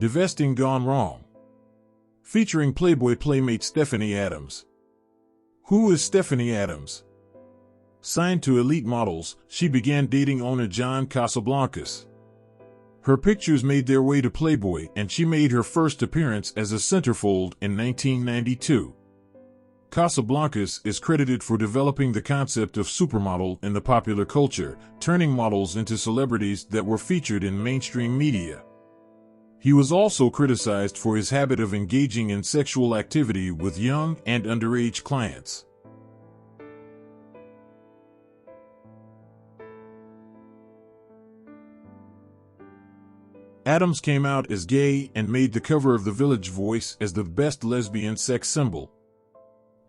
Divesting Gone Wrong. Featuring Playboy playmate Stephanie Adams. Who is Stephanie Adams? Signed to Elite Models, she began dating owner John Casablancas. Her pictures made their way to Playboy, and she made her first appearance as a centerfold in 1992. Casablancas is credited for developing the concept of supermodel in the popular culture, turning models into celebrities that were featured in mainstream media. He was also criticized for his habit of engaging in sexual activity with young and underage clients. Adams came out as gay and made the cover of the Village Voice as the best lesbian sex symbol.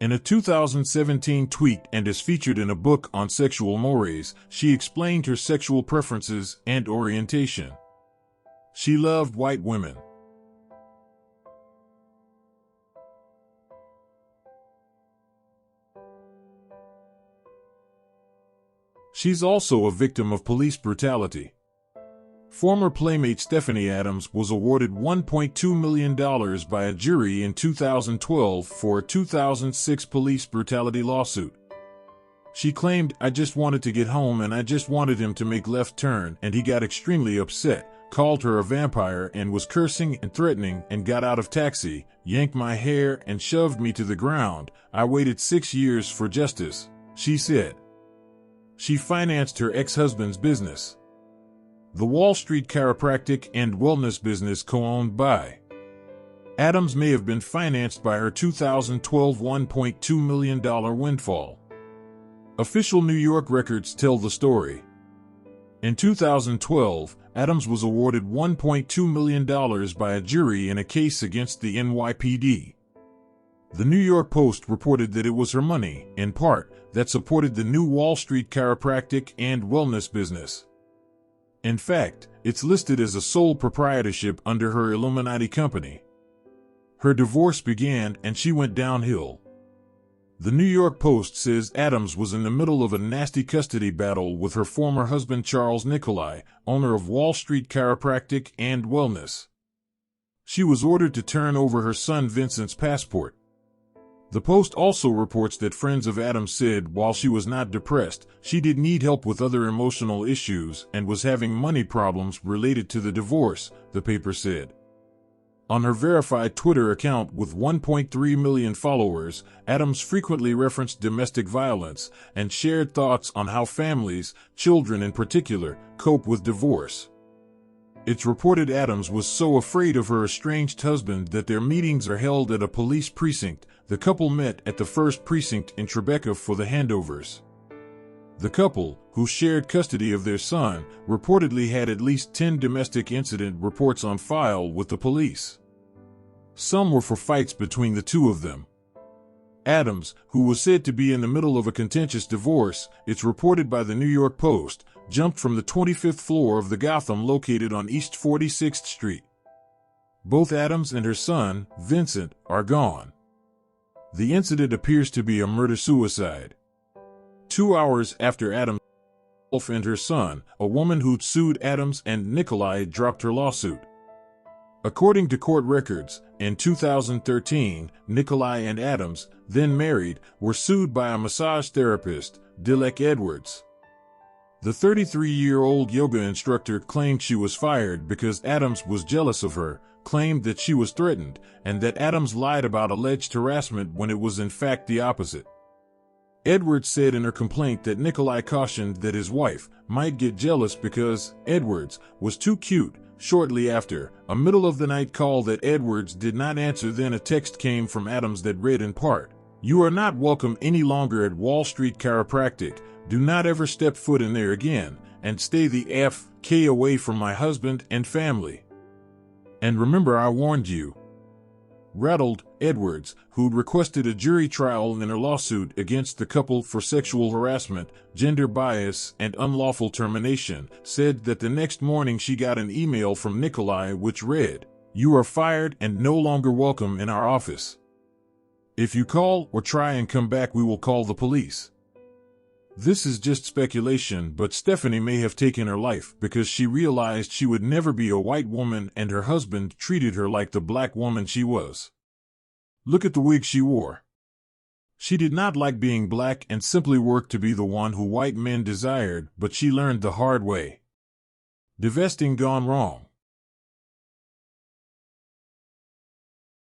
In a 2017 tweet and as featured in a book on sexual mores, she explained her sexual preferences and orientation. She loved white women. She's also a victim of police brutality. Former playmate Stephanie Adams was awarded $1.2 million by a jury in 2012 for a 2006 police brutality lawsuit. She claimed, "I just wanted to get home and I just wanted him to make left turn and he got extremely upset, called her a vampire and was cursing and threatening and got out of taxi, yanked my hair and shoved me to the ground. I waited 6 years for justice," she said. She financed her ex-husband's business, the Wall Street chiropractic and wellness business co-owned by Adams. May have been financed by her 2012 $1.2 million windfall. Official New York records tell the story. In 2012, Adams was awarded $1.2 million by a jury in a case against the NYPD. The New York Post reported that it was her money, in part, that supported the new Wall Street chiropractic and wellness business. In fact, it's listed as a sole proprietorship under her Illuminati company. Her divorce began and she went downhill. The New York Post says Adams was in the middle of a nasty custody battle with her former husband Charles Nicolai, owner of Wall Street Chiropractic and Wellness. She was ordered to turn over her son Vincent's passport. The Post also reports that friends of Adams said while she was not depressed, she did need help with other emotional issues and was having money problems related to the divorce, the paper said. On her verified Twitter account with 1.3 million followers, Adams frequently referenced domestic violence and shared thoughts on how families, children in particular, cope with divorce. It's reported Adams was so afraid of her estranged husband that their meetings are held at a police precinct. The couple met at the first precinct in Tribeca for the handovers. The couple, who shared custody of their son, reportedly had at least 10 domestic incident reports on file with the police. Some were for fights between the two of them. Adams, who was said to be in the middle of a contentious divorce, it's reported by the New York Post, jumped from the 25th floor of the Gotham located on East 46th Street. Both Adams and her son, Vincent, are gone. The incident appears to be a murder-suicide. 2 hours after Adams and her son, a woman who'd sued Adams and Nicolai dropped her lawsuit. According to court records, in 2013, Nicolai and Adams, then married, were sued by a massage therapist, Dilek Edwards. The 33-year-old yoga instructor claimed she was fired because Adams was jealous of her, claimed that she was threatened, and that Adams lied about alleged harassment when it was in fact the opposite. Edwards said in her complaint that Nicolai cautioned that his wife might get jealous because Edwards was too cute. Shortly after, a middle-of-the-night call that Edwards did not answer, then a text came from Adams that read in part, "You are not welcome any longer at Wall Street Chiropractic. Do not ever step foot in there again, and stay the F.K. away from my husband and family. And remember I warned you." Rattled, Edwards, who'd requested a jury trial in her lawsuit against the couple for sexual harassment, gender bias, and unlawful termination, said that the next morning she got an email from Nicolai which read, "You are fired and no longer welcome in our office. If you call or try and come back, we will call the police." This is just speculation, but Stephanie may have taken her life because she realized she would never be a white woman and her husband treated her like the black woman she was. Look at the wig she wore. She did not like being black and simply worked to be the one who white men desired, but she learned the hard way. Divesting gone wrong.